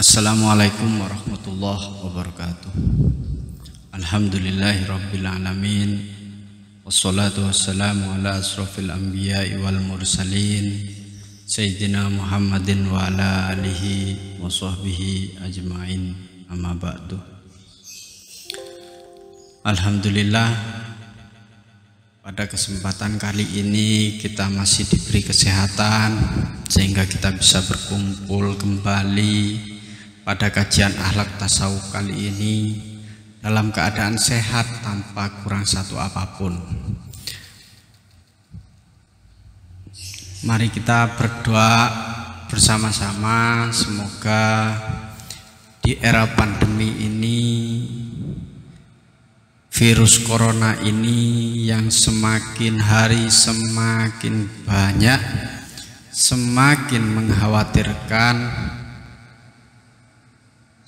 Assalamualaikum warahmatullahi wabarakatuh. Alhamdulillahirabbil alamin. Wassalatu wassalamu ala asrofil anbiya'i wal mursalin Sayyidina Muhammadin wa ala alihi wa sahbihi ajma'in, amma ba'du. Alhamdulillah, pada kesempatan kali ini kita masih diberi kesehatan sehingga kita bisa berkumpul kembali pada kajian akhlak tasawuf kali ini dalam keadaan sehat tanpa kurang satu apapun. Mari kita berdoa bersama-sama, semoga di era pandemi ini, virus corona ini yang semakin hari semakin banyak, semakin mengkhawatirkan,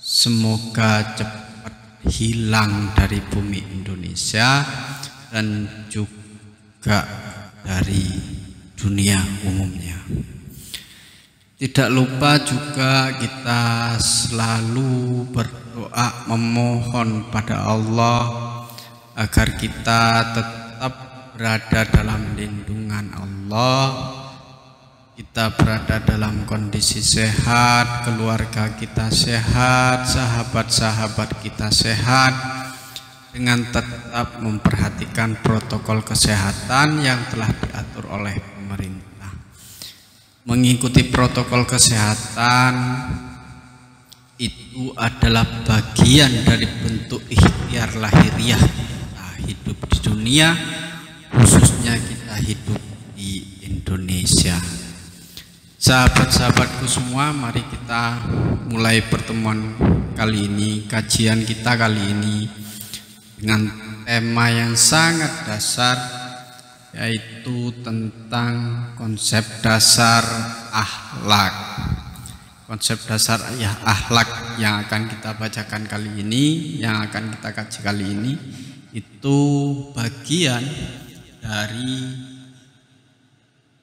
semoga cepat hilang dari bumi Indonesia dan juga dari dunia umumnya. Tidak lupa juga kita selalu berdoa memohon pada Allah agar kita tetap berada dalam lindungan Allah, kita berada dalam kondisi sehat, keluarga kita sehat, sahabat-sahabat kita sehat, dengan tetap memperhatikan protokol kesehatan yang telah diatur oleh pemerintah. Mengikuti protokol kesehatan itu adalah bagian dari bentuk ikhtiar lahiriah kita hidup di dunia, khususnya kita hidup di Indonesia. Sahabat-sahabatku semua, mari kita mulai pertemuan kali ini, kajian kita kali ini dengan tema yang sangat dasar, yaitu tentang konsep dasar akhlak. Konsep dasar akhlak yang akan kita bacakan kali ini, yang akan kita kaji kali ini, itu bagian dari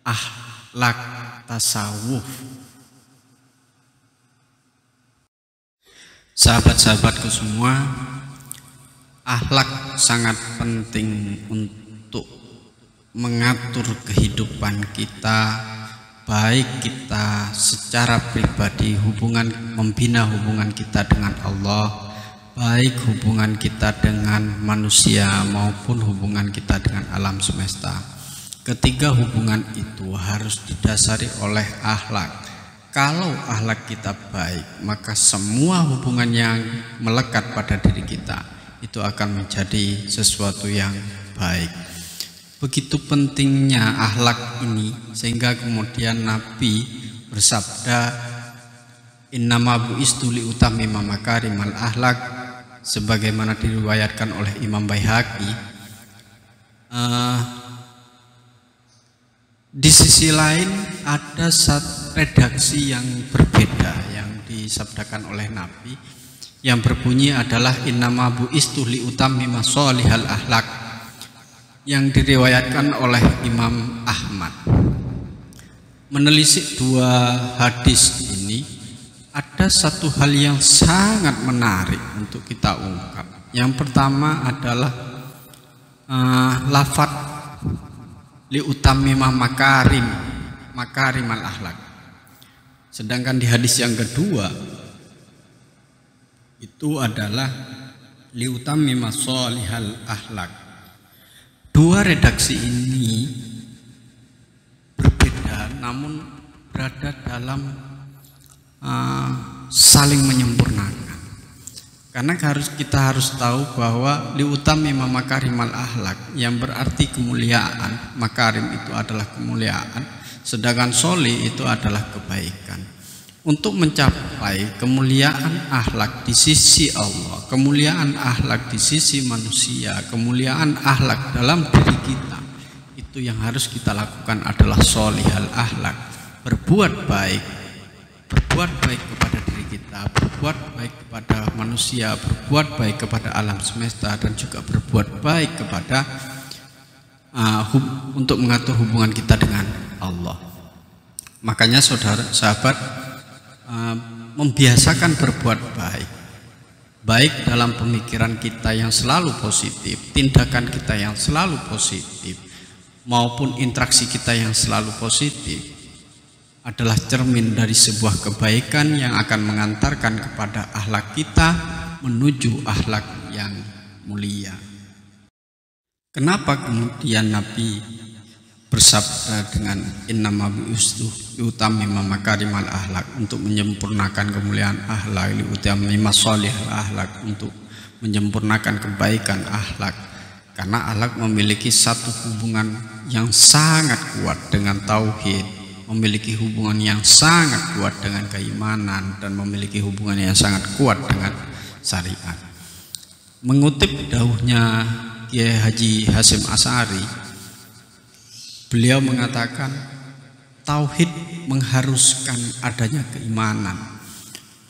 akhlak tasawuf. Sahabat-sahabatku semua, akhlak sangat penting untuk mengatur kehidupan kita, baik kita secara pribadi, membina hubungan kita dengan Allah, baik hubungan kita dengan manusia maupun hubungan kita dengan alam semesta. Ketiga hubungan itu harus didasari oleh akhlak. Kalau akhlak kita baik, maka semua hubungan yang melekat pada diri kita itu akan menjadi sesuatu yang baik. Begitu pentingnya akhlak ini, sehingga kemudian Nabi bersabda, innama bu'istu liutammima makarimal akhlak, sebagaimana diriwayatkan oleh Imam Baihaqi. Di sisi lain ada satu redaksi yang berbeda yang disabdakan oleh Nabi, yang berbunyi adalah innama bu'istu liutammima sholihal akhlak, yang diriwayatkan oleh Imam Ahmad. Menelisik dua hadis ini, ada satu hal yang sangat menarik untuk kita ungkap. Yang pertama adalah lafadz liutammima makarimal akhlak. Sedangkan di hadis yang kedua itu adalah liutammima sholihal akhlak. Dua redaksi ini berbeda namun berada dalam saling menyempurnakan. Karena kita harus tahu bahwa liutammima makarimal akhlak yang berarti kemuliaan, makarim itu adalah kemuliaan, sedangkan sholih itu adalah kebaikan. Untuk mencapai kemuliaan akhlak di sisi Allah, kemuliaan akhlak di sisi manusia, kemuliaan akhlak dalam diri kita, itu yang harus kita lakukan adalah sholihal akhlak. Berbuat baik kepada diri kita, berbuat baik kepada manusia, berbuat baik kepada alam semesta, dan juga berbuat baik kepada untuk mengatur hubungan kita dengan Allah. Makanya saudara sahabat, membiasakan berbuat baik. Baik dalam pemikiran kita yang selalu positif, tindakan kita yang selalu positif, maupun interaksi kita yang selalu positif, adalah cermin dari sebuah kebaikan yang akan mengantarkan kepada akhlak kita menuju akhlak yang mulia. Kenapa kemudian Nabi bersabda dengan innama bi'ustu yutamima makarimal akhlak, untuk menyempurnakan kemuliaan akhlak, liutamima sholihal akhlak, untuk menyempurnakan kebaikan akhlak? Karena akhlak memiliki satu hubungan yang sangat kuat dengan tauhid, memiliki hubungan yang sangat kuat dengan keimanan, dan memiliki hubungan yang sangat kuat dengan syariat. Mengutip dawuhnya Kiai Haji Hasyim Asy'ari, beliau mengatakan tauhid mengharuskan adanya keimanan.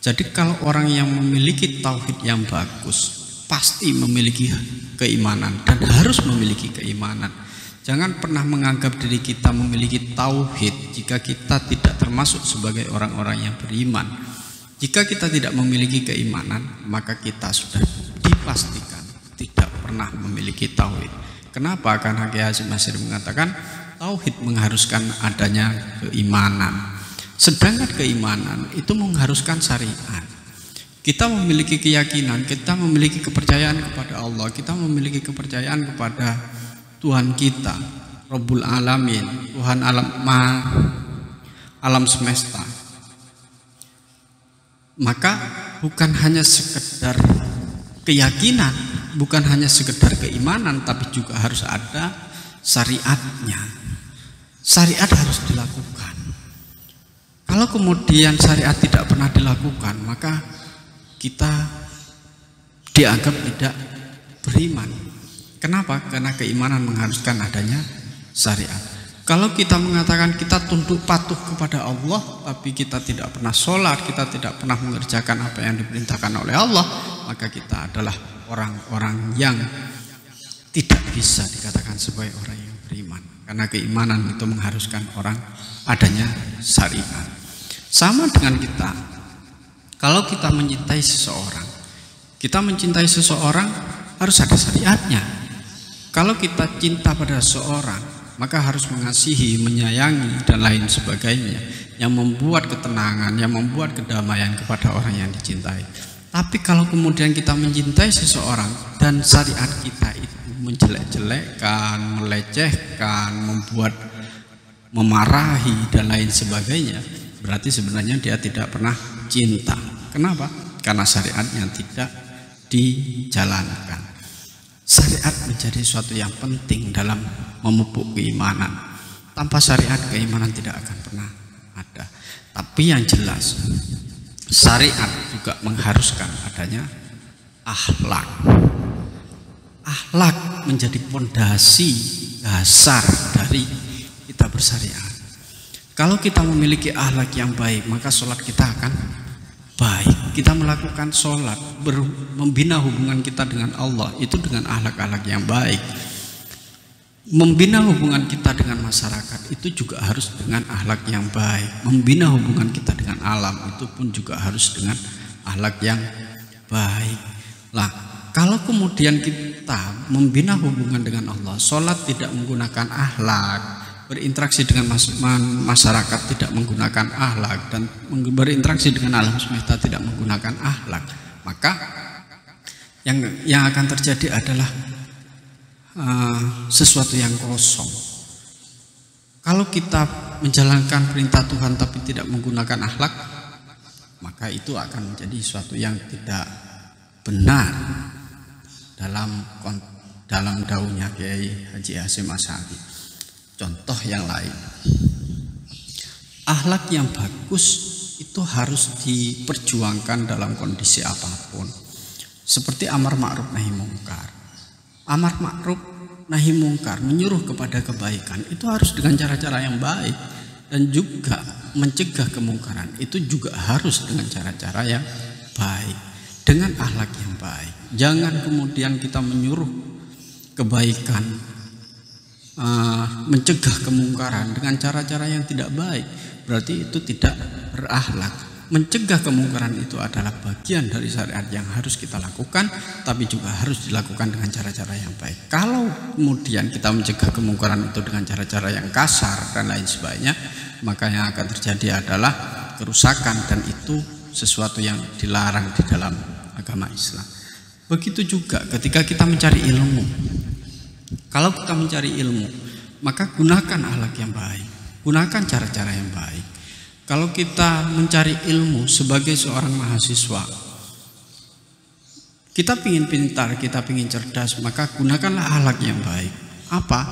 Jadi kalau orang yang memiliki tauhid yang bagus pasti memiliki keimanan dan harus memiliki keimanan. Jangan pernah menganggap diri kita memiliki tauhid jika kita tidak termasuk sebagai orang-orang yang beriman. Jika kita tidak memiliki keimanan, maka kita sudah dipastikan tidak pernah memiliki tauhid. Kenapa? Karena Kiai Hasyim Asy'ari mengatakan tauhid mengharuskan adanya keimanan, sedangkan keimanan itu mengharuskan syariat. Kita memiliki keyakinan, kita memiliki kepercayaan kepada Allah, kita memiliki kepercayaan kepada Tuhan kita, Rabbul Alamin, Tuhan alam semesta. Maka bukan hanya sekedar keyakinan, bukan hanya sekedar keimanan, tapi juga harus ada syariatnya. Syariat harus dilakukan. Kalau kemudian syariat tidak pernah dilakukan, maka kita dianggap tidak beriman. Kenapa? Karena keimanan mengharuskan adanya syariat. Kalau kita mengatakan kita tunduk patuh kepada Allah, tapi kita tidak pernah sholat, kita tidak pernah mengerjakan apa yang diperintahkan oleh Allah, maka kita adalah orang-orang yang tidak bisa dikatakan sebagai orang yang beriman. Karena keimanan itu mengharuskan orang adanya syariat. Sama dengan kita, kalau kita mencintai seseorang, kita mencintai seseorang harus ada syariatnya. Kalau kita cinta pada seseorang, maka harus mengasihi, menyayangi, dan lain sebagainya, yang membuat ketenangan, yang membuat kedamaian kepada orang yang dicintai. Tapi kalau kemudian kita mencintai seseorang dan syariat kita itu menjelek-jelekkan, melecehkan, membuat memarahi, dan lain sebagainya, berarti sebenarnya dia tidak pernah cinta. Kenapa? Karena syariatnya tidak dijalankan. Syariat menjadi sesuatu yang penting dalam memupuk keimanan. Tanpa syariat, keimanan tidak akan pernah ada. Tapi yang jelas, syariat juga mengharuskan adanya akhlak. Akhlak menjadi pondasi dasar dari kita bersyariat. Kalau kita memiliki akhlak yang baik, maka sholat kita akan baik. Kita melakukan sholat, membina hubungan kita dengan Allah itu dengan akhlak-akhlak yang baik. Membina hubungan kita dengan masyarakat itu juga harus dengan akhlak yang baik. Membina hubungan kita dengan alam itu pun juga harus dengan akhlak yang baik. Lah, kalau kemudian kita membina hubungan dengan Allah, sholat tidak menggunakan akhlak, berinteraksi dengan masyarakat tidak menggunakan akhlak, dan berinteraksi dengan alam semesta tidak menggunakan akhlak, maka yang akan terjadi adalah sesuatu yang kosong. Kalau kita menjalankan perintah Tuhan tapi tidak menggunakan akhlak, maka itu akan menjadi sesuatu yang tidak benar. Dalam daunnya Kiai Haji Hasyim Asy'ari. Contoh yang lain, akhlak yang bagus itu harus diperjuangkan dalam kondisi apapun. Seperti amar ma'ruf nahi mungkar. Amar ma'ruf nahi mungkar, menyuruh kepada kebaikan, itu harus dengan cara-cara yang baik. Dan juga mencegah kemungkaran itu juga harus dengan cara-cara yang baik, dengan akhlak yang baik. Jangan kemudian kita menyuruh kebaikan, mencegah kemungkaran dengan cara-cara yang tidak baik. Berarti itu tidak berakhlak. mencegah kemungkaran itu adalah bagian dari syariat yang harus kita lakukan, tapi juga harus dilakukan dengan cara-cara yang baik. Kalau kemudian kita mencegah kemungkaran itu dengan cara-cara yang kasar dan lain sebagainya, maka yang akan terjadi adalah kerusakan, dan itu sesuatu yang dilarang di dalam agama Islam. Begitu juga ketika kita mencari ilmu. Kalau kita mencari ilmu, maka gunakan akhlak yang baik, gunakan cara-cara yang baik. Kalau kita mencari ilmu sebagai seorang mahasiswa, kita ingin pintar, kita ingin cerdas, maka gunakanlah akhlak yang baik. Apa?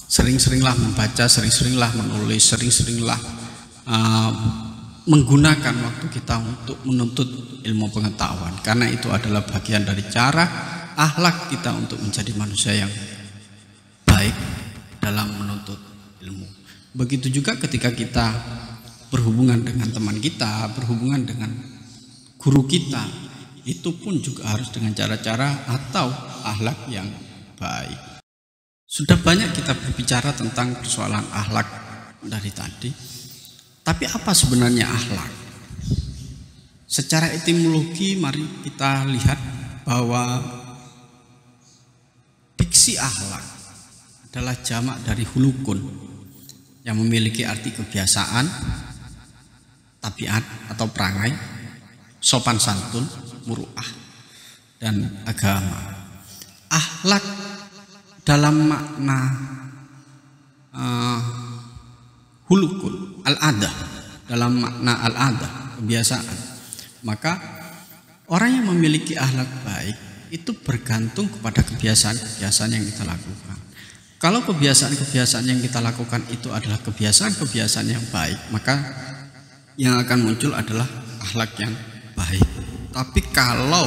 Sering-seringlah membaca, sering-seringlah menulis, sering-seringlah menggunakan waktu kita untuk menuntut ilmu pengetahuan, karena itu adalah bagian dari cara akhlak kita untuk menjadi manusia yang baik dalam menuntut ilmu. Begitu juga ketika kita berhubungan dengan teman kita, berhubungan dengan guru kita, itu pun juga harus dengan cara-cara atau akhlak yang baik. Sudah banyak kita berbicara tentang persoalan akhlak dari tadi, tapi apa sebenarnya akhlak? Secara etimologi mari kita lihat bahwa diksi akhlak adalah jamak dari hulukun yang memiliki arti kebiasaan, tabiat atau perangai, sopan santun, muruah, dan agama. Akhlak dalam makna hulukun, al-adah, dalam makna al-adah, kebiasaan. Maka orang yang memiliki akhlak baik itu bergantung kepada kebiasaan-kebiasaan yang kita lakukan. Kalau kebiasaan-kebiasaan yang kita lakukan itu adalah kebiasaan-kebiasaan yang baik, maka yang akan muncul adalah akhlak yang baik. Tapi kalau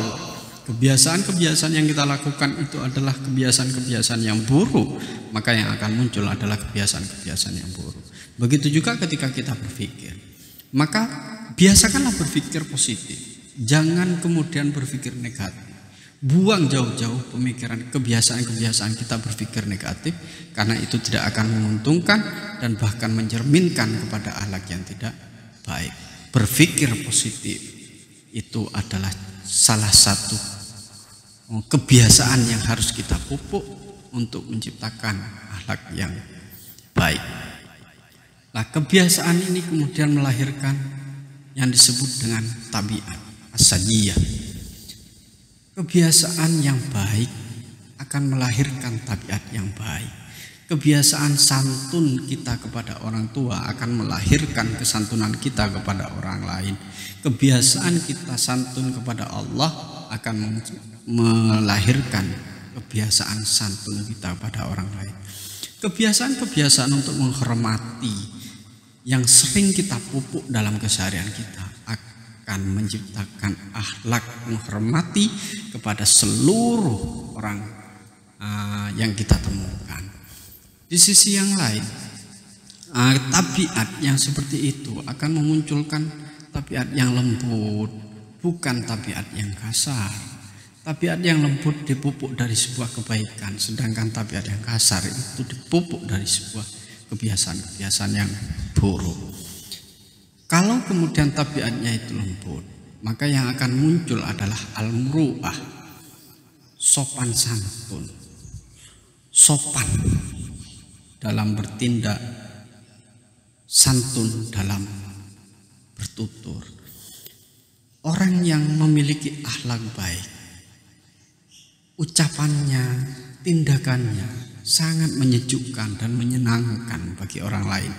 kebiasaan-kebiasaan yang kita lakukan itu adalah kebiasaan-kebiasaan yang buruk, maka yang akan muncul adalah kebiasaan-kebiasaan yang buruk. Begitu juga ketika kita berpikir, maka biasakanlah berpikir positif, jangan kemudian berpikir negatif. Buang jauh-jauh pemikiran, kebiasaan-kebiasaan kita berpikir negatif, karena itu tidak akan menguntungkan dan bahkan mencerminkan kepada akhlak yang tidak baik. Berpikir positif itu adalah salah satu kebiasaan yang harus kita pupuk untuk menciptakan akhlak yang baik. Nah, kebiasaan ini kemudian melahirkan yang disebut dengan tabiat as-sajiyah. Kebiasaan yang baik akan melahirkan tabiat yang baik. Kebiasaan santun kita kepada orang tua akan melahirkan kesantunan kita kepada orang lain. Kebiasaan kita santun kepada Allah akan melahirkan kebiasaan santun kita kepada orang lain. Kebiasaan-kebiasaan untuk menghormati yang sering kita pupuk dalam keseharian kita akan menciptakan akhlak menghormati kepada seluruh orang yang kita temukan. Di sisi yang lain, tabiat yang seperti itu akan memunculkan tabiat yang lembut, bukan tabiat yang kasar. Tabiat yang lembut dipupuk dari sebuah kebaikan, sedangkan tabiat yang kasar itu dipupuk dari sebuah kebiasaan-kebiasaan yang buruk. Kalau kemudian tabiatnya itu lembut, maka yang akan muncul adalah al-muru'ah, sopan santun, sopan dalam bertindak, santun dalam bertutur. Orang yang memiliki akhlak baik, ucapannya, tindakannya sangat menyejukkan dan menyenangkan bagi orang lain.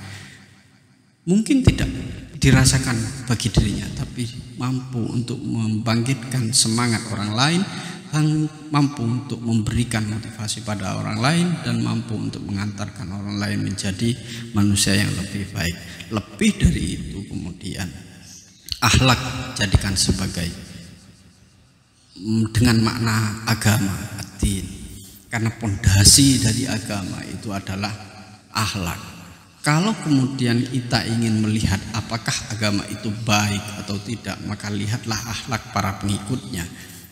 Mungkin tidak dirasakan bagi dirinya, tapi mampu untuk membangkitkan semangat orang lain, mampu untuk memberikan motivasi pada orang lain, dan mampu untuk mengantarkan orang lain menjadi manusia yang lebih baik. Lebih dari itu kemudian akhlak jadikan sebagai dengan makna agama, ad-din, karena pondasi dari agama itu adalah akhlak. Kalau kemudian kita ingin melihat apakah agama itu baik atau tidak, maka lihatlah akhlak para pengikutnya.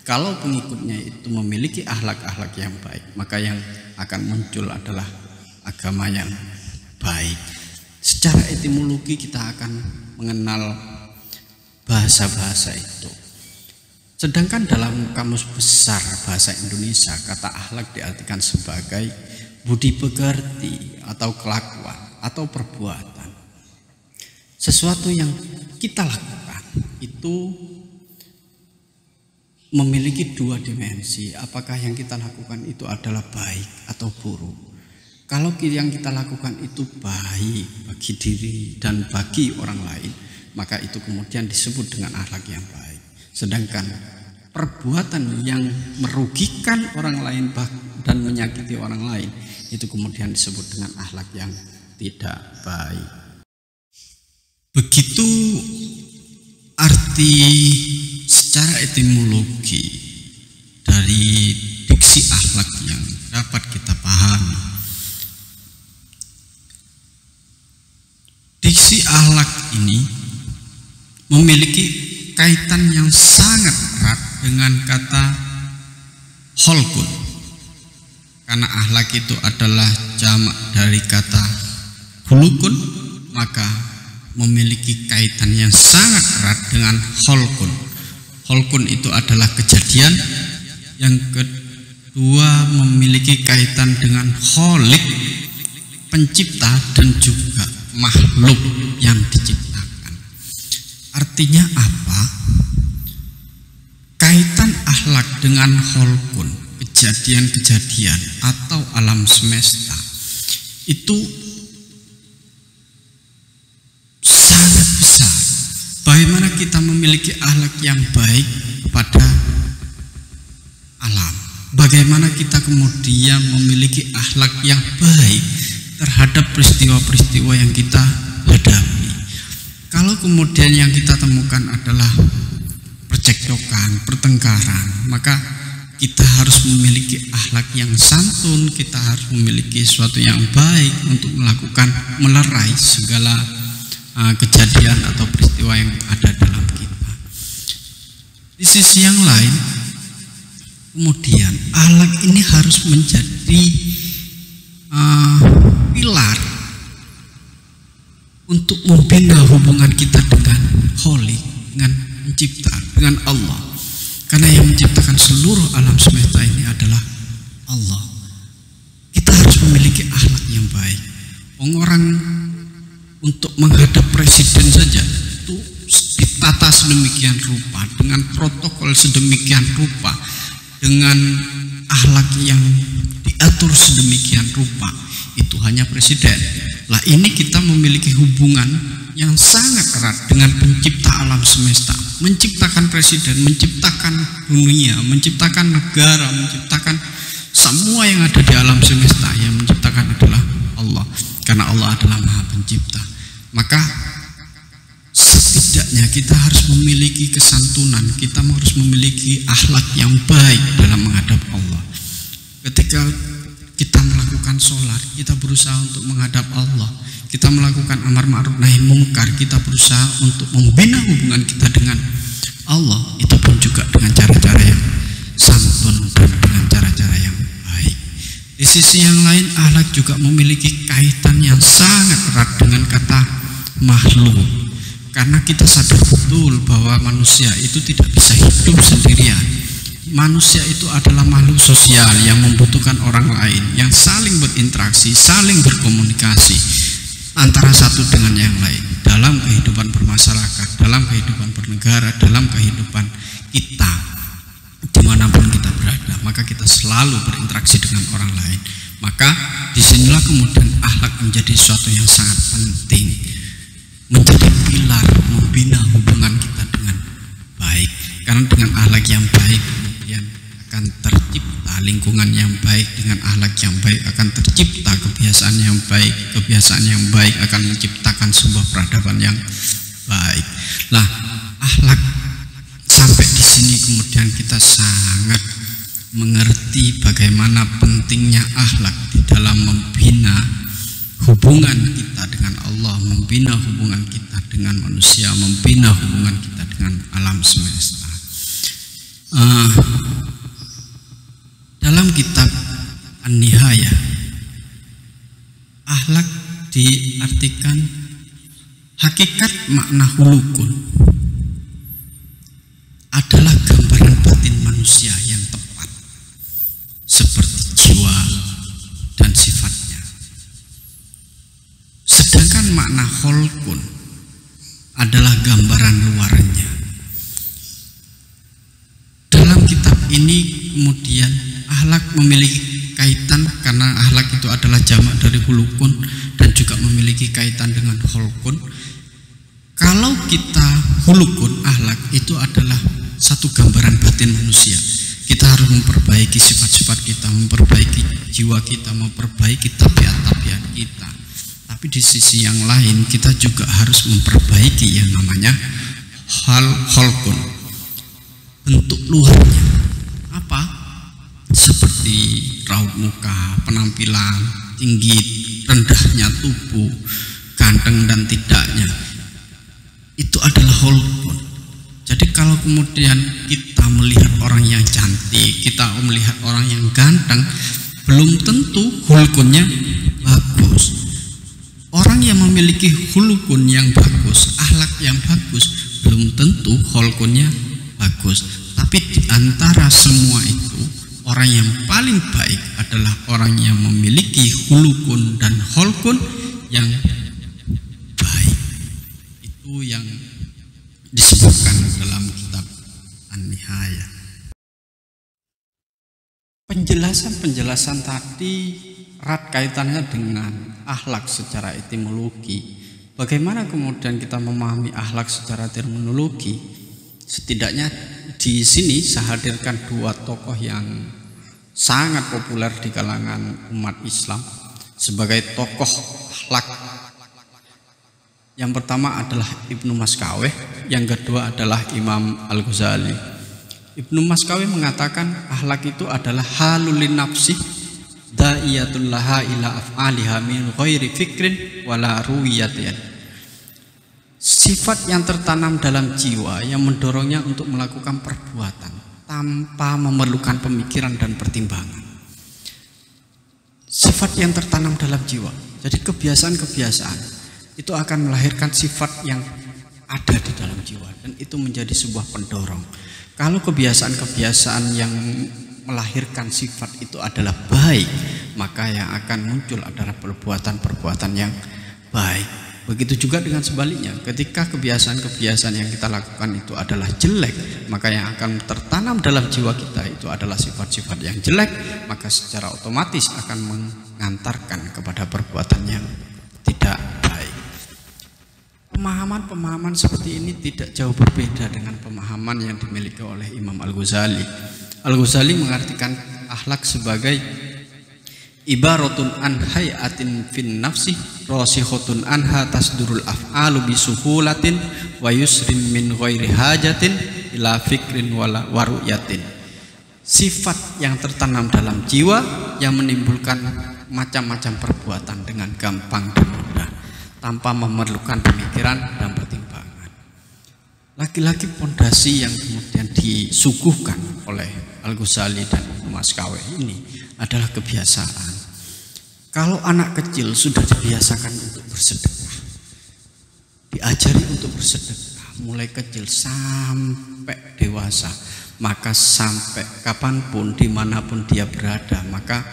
Kalau pengikutnya itu memiliki akhlak-akhlak yang baik, maka yang akan muncul adalah agama yang baik. Secara etimologi kita akan mengenal bahasa-bahasa itu. Sedangkan dalam Kamus Besar Bahasa Indonesia, kata akhlak diartikan sebagai budi pekerti atau kelakuan atau perbuatan. Sesuatu yang kita lakukan itu memiliki dua dimensi. Apakah yang kita lakukan itu adalah baik atau buruk? Kalau yang kita lakukan itu baik bagi diri dan bagi orang lain, maka itu kemudian disebut dengan akhlak yang baik. Sedangkan perbuatan yang merugikan orang lain dan menyakiti orang lain, itu kemudian disebut dengan akhlak yang tidak baik. Begitu arti secara etimologi dari diksi akhlak yang dapat kita pahami. Diksi akhlak ini memiliki kaitan yang sangat erat dengan kata holkun, karena akhlak itu adalah jamak dari kata hulukun, maka memiliki kaitan yang sangat erat dengan holkun. Holkun itu adalah kejadian. Yang kedua memiliki kaitan dengan holik, pencipta, dan juga makhluk yang diciptakan. Artinya apa? Kaitan akhlak dengan holkun, kejadian-kejadian atau alam semesta, itu sangat besar. Bagaimana kita memiliki akhlak yang baik kepada alam? Bagaimana kita kemudian memiliki akhlak yang baik terhadap peristiwa-peristiwa yang kita hadapi? Kalau kemudian yang kita temukan adalah percekcokan, pertengkaran, maka kita harus memiliki akhlak yang santun, kita harus memiliki sesuatu yang baik untuk melerai segala kejadian atau peristiwa yang ada dalam kita. Di sisi yang lain, kemudian akhlak ini harus menjadi pilar untuk membina hubungan kita dengan Holy, dengan pencipta, dengan Allah. Karena yang menciptakan seluruh alam semesta ini adalah Allah. Kita harus memiliki akhlak yang baik. Orang untuk menghadap presiden saja itu ditata sedemikian rupa, dengan protokol sedemikian rupa, dengan akhlak yang diatur sedemikian rupa. Itu hanya presiden. Lah ini kita memiliki hubungan yang sangat erat dengan pencipta alam semesta, menciptakan presiden, menciptakan dunia, menciptakan negara, menciptakan semua yang ada di alam semesta. Yang menciptakan adalah Allah, karena Allah adalah Maha Pencipta. Maka setidaknya kita harus memiliki kesantunan, kita harus memiliki akhlak yang baik dalam menghadap Allah. Ketika kita melakukan sholat, kita berusaha untuk menghadap Allah. Kita melakukan amar ma'ruf nahi mungkar, kita berusaha untuk membina hubungan kita dengan Allah. Itu pun juga dengan cara-cara yang santun dan dengan cara-cara yang baik. Di sisi yang lain, akhlak juga memiliki kaitan yang sangat erat dengan kata makhluk. Karena kita sadar betul bahwa manusia itu tidak bisa hidup sendirian. Manusia itu adalah makhluk sosial yang membutuhkan orang lain, yang saling berinteraksi, saling berkomunikasi antara satu dengan yang lain dalam kehidupan bermasyarakat, dalam kehidupan bernegara, dalam kehidupan kita dimanapun kita berada. Maka kita selalu berinteraksi dengan orang lain. Maka disinilah kemudian akhlak menjadi sesuatu yang sangat penting, menjadi pilar membina hubungan kita dengan baik. Karena dengan akhlak yang baik kemudian akan tercipta lingkungan yang baik, dengan akhlak yang baik akan tercipta kebiasaan yang baik, kebiasaan yang baik akan menciptakan sebuah peradaban yang baik. Lah, akhlak sampai di sini kemudian kita sangat mengerti bagaimana pentingnya akhlak di dalam membina hubungan kita dengan Allah, membina hubungan kita dengan manusia, membina hubungan kita dengan alam semesta. Dalam kitab An-Nihayah, akhlak diartikan hakikat makna hulukun. yang tepat seperti jiwa dan sifatnya. Sedangkan makna kholqun adalah gambaran luarnya. Dalam kitab ini kemudian akhlak memiliki kaitan, karena akhlak itu adalah jamak dari khuluqun dan juga memiliki kaitan dengan kholqun. Kalau kita khuluqun, akhlak itu adalah satu gambaran batin manusia. Kita harus memperbaiki sifat-sifat kita, memperbaiki jiwa kita, memperbaiki tabiat-tabiat kita. Tapi di sisi yang lain kita juga harus memperbaiki yang namanya kholqun, bentuk luarnya. Apa? Seperti raut muka, penampilan, tinggi, rendahnya tubuh, ganteng dan tidaknya. Itu adalah kholqun. Jadi kalau kemudian kita melihat orang yang cantik, kita melihat orang yang ganteng, belum tentu khuluqunnya bagus. Orang yang memiliki khuluqun yang bagus, akhlak yang bagus, belum tentu kholqunnya bagus. Tapi di antara semua itu, orang yang paling baik adalah orang yang memiliki khuluqun dan kholqun yang baik. Itu yang disebutkan dalam kitab An-Nihayah. Penjelasan-penjelasan tadi erat kaitannya dengan akhlak secara etimologi. Bagaimana kemudian kita memahami akhlak secara terminologi? Setidaknya di sini saya hadirkan dua tokoh yang sangat populer di kalangan umat Islam sebagai tokoh akhlak. Yang pertama adalah Ibnu Maskawih, yang kedua adalah Imam Al-Ghazali. Ibnu Maskawih mengatakan akhlak itu adalah halul nafsi da'iyatul laha ila af'aliha min ghairi fikrin wala ruwiyatin. Sifat yang tertanam dalam jiwa yang mendorongnya untuk melakukan perbuatan tanpa memerlukan pemikiran dan pertimbangan. Sifat yang tertanam dalam jiwa. Jadi kebiasaan-kebiasaan itu akan melahirkan sifat yang ada di dalam jiwa, dan itu menjadi sebuah pendorong. Kalau kebiasaan-kebiasaan yang melahirkan sifat itu adalah baik, maka yang akan muncul adalah perbuatan-perbuatan yang baik. Begitu juga dengan sebaliknya, ketika kebiasaan-kebiasaan yang kita lakukan itu adalah jelek, maka yang akan tertanam dalam jiwa kita itu adalah sifat-sifat yang jelek, maka secara otomatis akan mengantarkan kepada perbuatan yang tidak baik. Pemahaman-pemahaman seperti ini tidak jauh berbeda dengan pemahaman yang dimiliki oleh Imam Al-Ghazali. Al-Ghazali mengartikan akhlak sebagai ibaratun an hayatin fin nafsi rasikhatun anha tasdurul af'alu bisuhulatin wa yusrin min ghairi hajatin ila fikrin wala waruyatin. Sifat yang tertanam dalam jiwa yang menimbulkan macam-macam perbuatan dengan gampang dan mudah tanpa memerlukan pemikiran dan pertimbangan. Lagi-lagi pondasi yang kemudian disuguhkan oleh Al-Ghazali dan Maskawih ini adalah kebiasaan. Kalau anak kecil sudah dibiasakan untuk bersedekah, diajari untuk bersedekah mulai kecil sampai dewasa, maka sampai kapanpun dimanapun dia berada, maka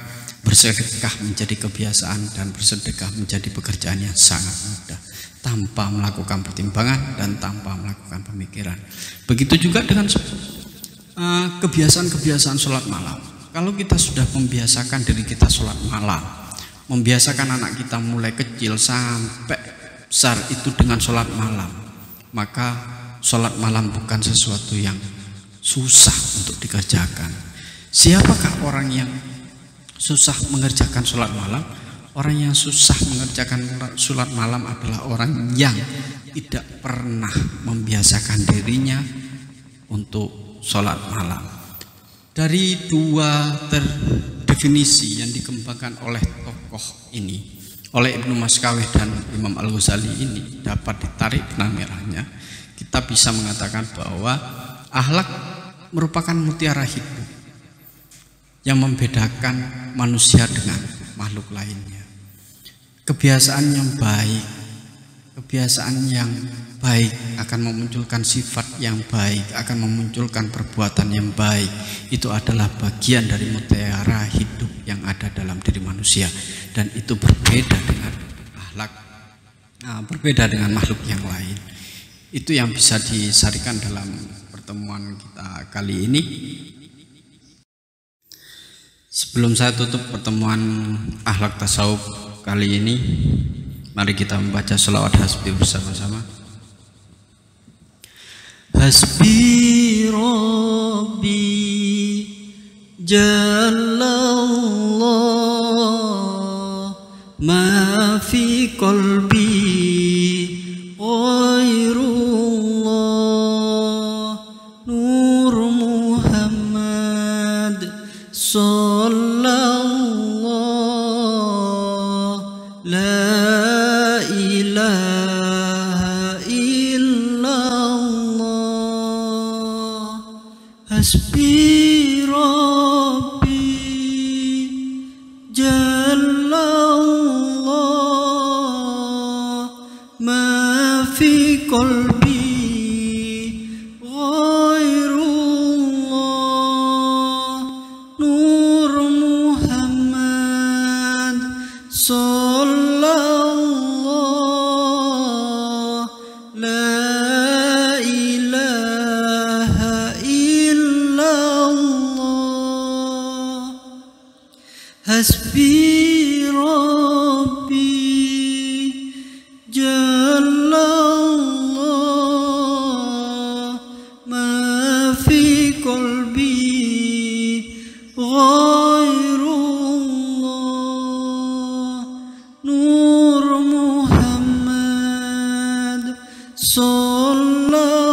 bersedekah menjadi kebiasaan dan bersedekah menjadi pekerjaan yang sangat mudah tanpa melakukan pertimbangan dan tanpa melakukan pemikiran. Begitu juga dengan kebiasaan-kebiasaan sholat malam. Kalau kita sudah membiasakan diri kita sholat malam, membiasakan anak kita mulai kecil sampai besar itu dengan sholat malam, maka sholat malam bukan sesuatu yang susah untuk dikerjakan. Siapakah orang yang susah mengerjakan sholat malam? Orang yang susah mengerjakan sholat malam adalah orang yang tidak pernah membiasakan dirinya untuk sholat malam. Dari dua definisi yang dikembangkan oleh tokoh ini, oleh Ibnu Maskawih dan Imam Al-Ghazali ini, dapat ditarik benang merahnya. Kita bisa mengatakan bahwa akhlak merupakan mutiara hidup yang membedakan manusia dengan makhluk lainnya. Kebiasaan yang baik, kebiasaan yang baik, akan memunculkan sifat yang baik, akan memunculkan perbuatan yang baik. Itu adalah bagian dari mutiara hidup yang ada dalam diri manusia, dan itu berbeda dengan akhlak, berbeda dengan makhluk yang lain. Itu yang bisa disarikan dalam pertemuan kita kali ini. Sebelum saya tutup pertemuan akhlak tasawuf kali ini, mari kita membaca sholawat hasbi bersama-sama. Hasbi Rabbi Jallallah ma fi qalbi ghairullah Nur Muhammad sallallahu la ilaha illallah. Hasbi Rabbi Jallallah ma fi qalbi ghairullah Nur Muhammad sallallahu la ilaha illallah. Hasbi Rabbi Jallallah ma fi qalbi ghairullah Nur Muhammad sallallahu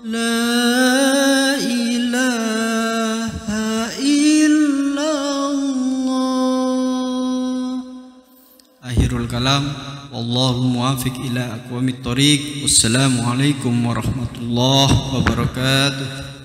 la ilaha illallah. Akhirul kalam, wallahu muwafiq ila aqwamit thoriq. Wassalamualaikum warahmatullahi wabarakatuh.